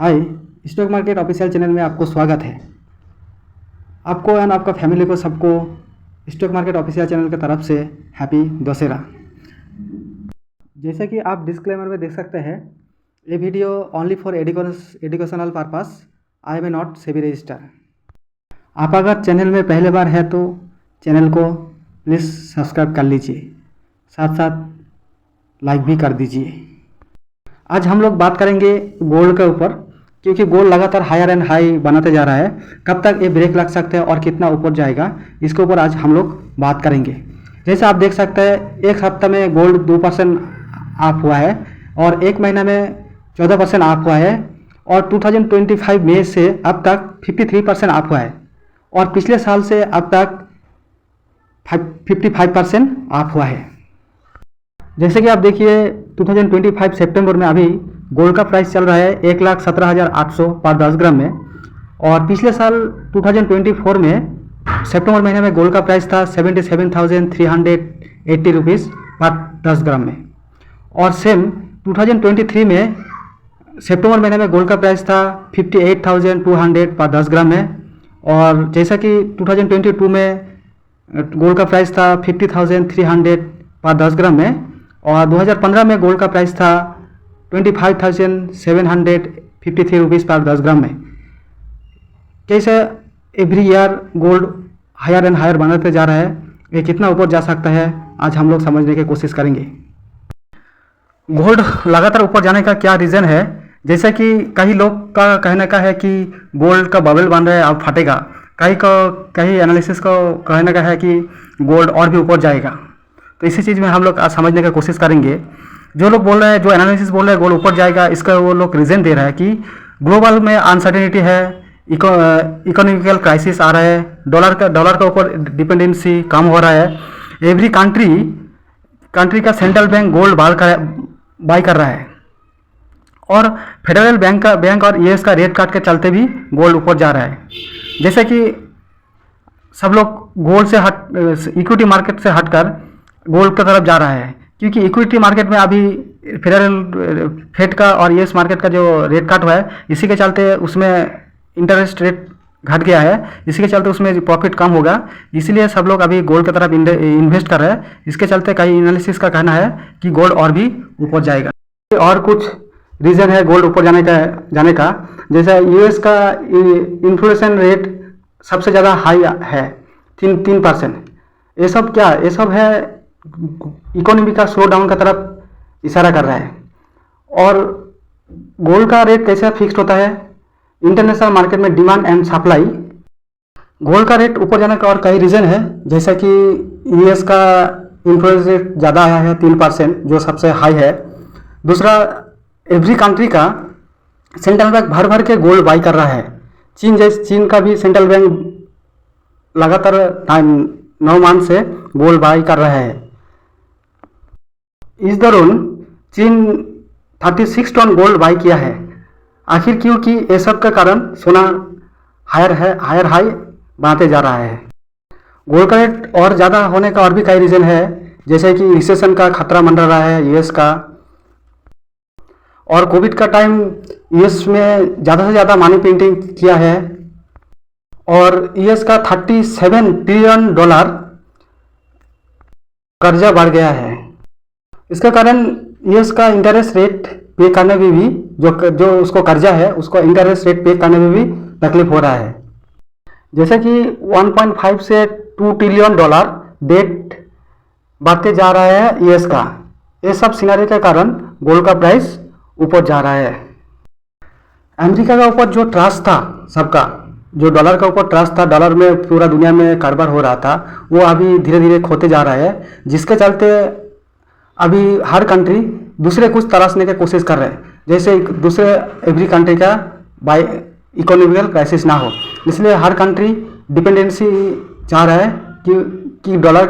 हाय, stock market official channel में आपको स्वागत है। आपको एंड आपका फैमिली को सबको स्टॉक मार्केट ऑफिशियल चैनल की तरफ से हैप्पी दशहरा। जैसा कि आप डिस्क्लेमर में देख सकते हैं, ये video only for educational purpose. I am not SEBI register. आप अगर चैनल में पहले बार है तो चैनल को प्लीज़ सब्सक्राइब कर लीजिए, साथ साथ लाइक भी कर दीजिए। आज हम लोग बात करेंगे गोल्ड के ऊपर, क्योंकि गोल्ड लगातार हायर एंड हाई बनाते जा रहा है। कब तक ये ब्रेक लग सकता है और कितना ऊपर जाएगा, इसके ऊपर आज हम लोग बात करेंगे। जैसे आप देख सकते हैं, एक हफ्ता में गोल्ड 2% अप हुआ है और एक महीना में 14% अप हुआ है और 2025 मई से अब तक 53% अप हुआ है और पिछले साल से अब तक 55% अप हुआ है। जैसे कि आप देखिए, 2025 सितंबर में अभी गोल्ड का प्राइस चल रहा है 1,17,800 पर 10 ग्राम में, और पिछले साल 2024 में सितंबर महीने में गोल्ड का प्राइस था 77,380 रुपीज़ पर 10 ग्राम में, और सेम 2023 में सितंबर महीने में गोल्ड का प्राइस था 58,200 पर 10 ग्राम में, और जैसा कि 2022 में गोल्ड का प्राइस था 50,300 पर 10 ग्राम में, और 2015 में गोल्ड का प्राइस था 25,753 रुपीज़ पर 10 ग्राम में। कैसे every year gold higher and higher बनाते जा रहा है, ये कितना ऊपर जा सकता है आज हम लोग समझने की कोशिश करेंगे। गोल्ड लगातार ऊपर जाने का क्या रीज़न है? जैसे कि कई लोग का कहने का है कि गोल्ड का बबल बन रहा है, अब फटेगा। कई एनालिसिस को कहने का है कि गोल्ड और भी ऊपर जाएगा। तो इसी चीज़ में हम लोग आज समझने की कोशिश करेंगे। जो लोग बोल रहे हैं, जो एनालिसिस बोल रहे हैं गोल्ड ऊपर जाएगा, इसका वो लोग रीज़न दे रहा है कि ग्लोबल में अनसर्टेनिटी है, इकोनॉमिकल क्राइसिस आ रहा है, डॉलर का ऊपर डिपेंडेंसी कम हो रहा है, एवरी कंट्री का सेंट्रल बैंक गोल्ड बाय कर रहा है, और फेडरल बैंक और यूएस का रेट काट के चलते भी गोल्ड ऊपर जा रहा है। जैसे कि सब लोग गोल्ड से इक्विटी मार्केट से हटकर गोल्ड की तरफ जा रहा है, क्योंकि इक्विटी मार्केट में अभी फेड का और यूएस मार्केट का जो रेट कट हुआ है, इसी के चलते उसमें इंटरेस्ट रेट घट गया है, इसी के चलते उसमें प्रॉफिट कम होगा, इसलिए सब लोग अभी गोल्ड की तरफ इन्वेस्ट कर रहे हैं। इसके चलते कई एनालिसिस का कहना है कि गोल्ड और भी ऊपर जाएगा। और कुछ रीज़न है गोल्ड ऊपर जाने का। जैसे यूएस का इन्फ्लेशन रेट सबसे ज़्यादा हाई है, 3%। ये सब क्या, ये सब है इकोनॉमी का स्लो डाउन का तरफ इशारा कर रहा है। और गोल्ड का रेट कैसे फिक्स्ड होता है? इंटरनेशनल मार्केट में डिमांड एंड सप्लाई। गोल्ड का रेट ऊपर जाने का और कई रीज़न है, जैसे कि यूएस का इन्फ्लेशन रेट ज़्यादा आया है 3%, जो सबसे हाई है। दूसरा, एवरी कंट्री का सेंट्रल बैंक भर भर के गोल्ड बाई कर रहा है। चीन का भी सेंट्रल बैंक लगातार 9 मंथ से गोल्ड बाई कर रहा है। इस दौरान चीन 36 टन गोल्ड बाई किया है। आखिर क्योंकि ये सब के कारण सोना हायर हाई बनाते जा रहा है। गोल्ड का रेट और ज़्यादा होने का और भी कई रीज़न है, जैसे कि रिसेशन का खतरा मंडरा रहा है यूएस का, और कोविड का टाइम यूएस में ज़्यादा से ज़्यादा मनी प्रिंटिंग किया है, और यूएस का $37 ट्रिलियन कर्जा बढ़ गया है। इसके कारण यूएस का इंटरेस्ट रेट पे करने में भी जो उसको कर्जा है, उसको इंटरेस्ट रेट पे करने में भी तकलीफ हो रहा है। जैसे कि 1.5 से $2 ट्रिलियन डेट बढ़ते जा रहा है यूएस का। ये सब सिनेरियो के कारण गोल्ड का प्राइस ऊपर जा रहा है। अमेरिका का ऊपर जो ट्रस्ट था सबका, जो डॉलर का ऊपर ट्रस्ट था, डॉलर में पूरा दुनिया में कारोबार हो रहा था, वो अभी धीरे धीरे खोते जा रहा है, जिसके चलते अभी हर कंट्री दूसरे कुछ तलाशने की कोशिश कर रहे हैं, जैसे दूसरे एवरी कंट्री का बाय इकोनॉमिकल क्राइसिस ना हो। इसलिए हर कंट्री डिपेंडेंसी चाह रहा है कि डॉलर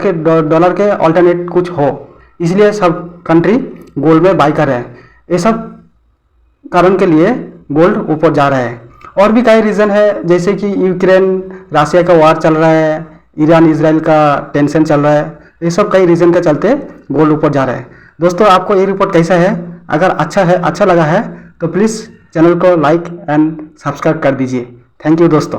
के अल्टरनेट कुछ हो, इसलिए सब कंट्री गोल्ड में बाई कर रहे हैं। ये सब कारण के लिए गोल्ड ऊपर जा रहा है। और भी कई रीज़न है, जैसे कि यूक्रेन रशिया का वार चल रहा है, ईरान इजराइल का टेंशन चल रहा है, ये सब कई रीज़न के चलते गोल्ड ऊपर जा रहा है। दोस्तों, आपको ये रिपोर्ट कैसा है? अगर अच्छा लगा है तो प्लीज़ चैनल को लाइक एंड सब्सक्राइब कर दीजिए। थैंक यू दोस्तों।